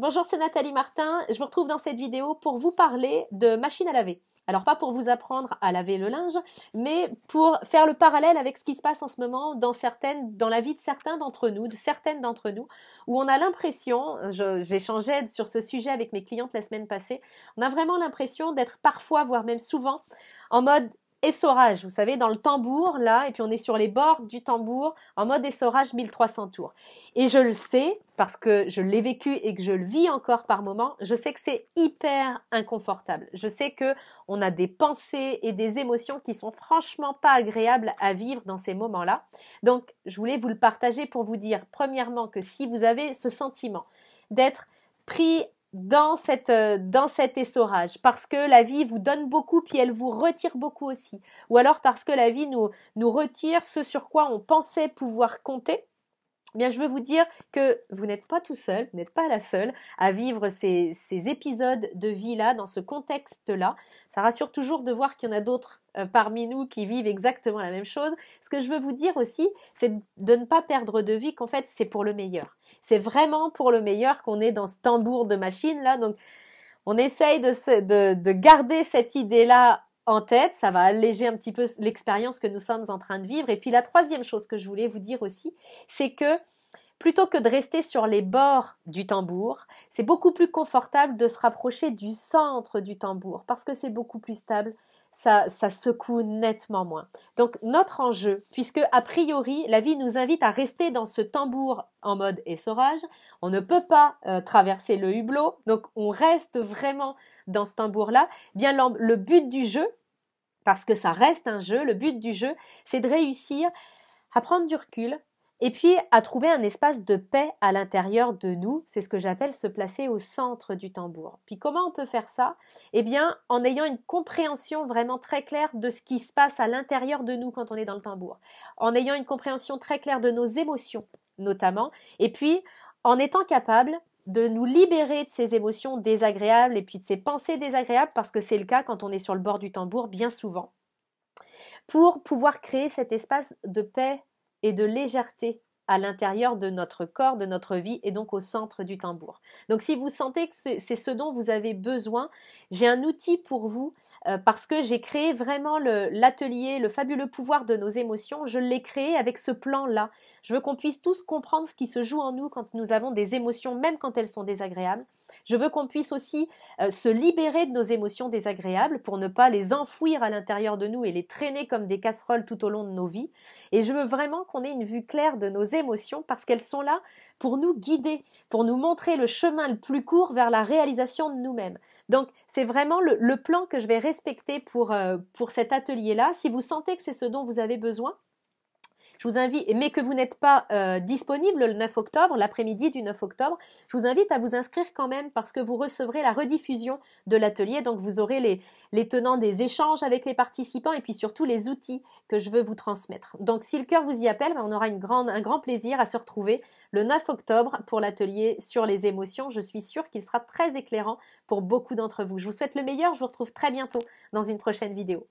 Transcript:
Bonjour, c'est Nathalie Martin. Je vous retrouve dans cette vidéo pour vous parler de machine à laver. Alors pas pour vous apprendre à laver le linge, mais pour faire le parallèle avec ce qui se passe en ce moment dans la vie de certains d'entre nous, de certaines d'entre nous, où on a l'impression, j'échangeais sur ce sujet avec mes clientes la semaine passée, on a vraiment l'impression d'être parfois, voire même souvent, en mode essorage, vous savez, dans le tambour, là, et puis on est sur les bords du tambour, en mode essorage 1300 tours. Et je le sais, parce que je l'ai vécu et que je le vis encore par moments, je sais que c'est hyper inconfortable. Je sais que on a des pensées et des émotions qui sont franchement pas agréables à vivre dans ces moments-là. Donc, je voulais vous le partager pour vous dire, premièrement, que si vous avez ce sentiment d'être pris dans cet essorage, parce que la vie vous donne beaucoup puis elle vous retire beaucoup aussi, ou alors parce que la vie nous retire ce sur quoi on pensait pouvoir compter, eh bien, je veux vous dire que vous n'êtes pas tout seul, vous n'êtes pas la seule à vivre ces épisodes de vie-là, dans ce contexte-là. Ça rassure toujours de voir qu'il y en a d'autres parmi nous qui vivent exactement la même chose. Ce que je veux vous dire aussi, c'est de ne pas perdre de vue qu'en fait, c'est pour le meilleur. C'est vraiment pour le meilleur qu'on est dans ce tambour de machine-là. Donc, on essaye de garder cette idée-là en tête, ça va alléger un petit peu l'expérience que nous sommes en train de vivre. Et puis la troisième chose que je voulais vous dire aussi, c'est que plutôt que de rester sur les bords du tambour, c'est beaucoup plus confortable de se rapprocher du centre du tambour parce que c'est beaucoup plus stable, ça secoue nettement moins. Donc notre enjeu, puisque a priori la vie nous invite à rester dans ce tambour en mode essorage, on ne peut pas traverser le hublot, donc on reste vraiment dans ce tambour-là. Bien le but du jeu, parce que ça reste un jeu, le but du jeu, c'est de réussir à prendre du recul, et puis à trouver un espace de paix à l'intérieur de nous. C'est ce que j'appelle se placer au centre du tambour. Puis comment on peut faire ça? Eh bien, en ayant une compréhension vraiment très claire de ce qui se passe à l'intérieur de nous quand on est dans le tambour. En ayant une compréhension très claire de nos émotions, notamment. Et puis, en étant capable de nous libérer de ces émotions désagréables et puis de ces pensées désagréables, parce que c'est le cas quand on est sur le bord du tambour, bien souvent, pour pouvoir créer cet espace de paix et de légèreté à l'intérieur de notre corps, de notre vie et donc au centre du tambour. Donc si vous sentez que c'est ce dont vous avez besoin, j'ai un outil pour vous parce que j'ai créé vraiment l'atelier, le fabuleux pouvoir de nos émotions, je l'ai créé avec ce plan-là. Je veux qu'on puisse tous comprendre ce qui se joue en nous quand nous avons des émotions, même quand elles sont désagréables. Je veux qu'on puisse aussi se libérer de nos émotions désagréables pour ne pas les enfouir à l'intérieur de nous et les traîner comme des casseroles tout au long de nos vies. Et je veux vraiment qu'on ait une vue claire de nos émotions parce qu'elles sont là pour nous guider, pour nous montrer le chemin le plus court vers la réalisation de nous-mêmes. Donc, c'est vraiment le plan que je vais respecter pour cet atelier-là. Si vous sentez que c'est ce dont vous avez besoin, je vous invite, mais que vous n'êtes pas disponible le 9 octobre, l'après-midi du 9 octobre, je vous invite à vous inscrire quand même parce que vous recevrez la rediffusion de l'atelier. Donc, vous aurez les tenants des échanges avec les participants et puis surtout les outils que je veux vous transmettre. Donc, si le cœur vous y appelle, on aura un grand plaisir à se retrouver le 9 octobre pour l'atelier sur les émotions. Je suis sûre qu'il sera très éclairant pour beaucoup d'entre vous. Je vous souhaite le meilleur. Je vous retrouve très bientôt dans une prochaine vidéo.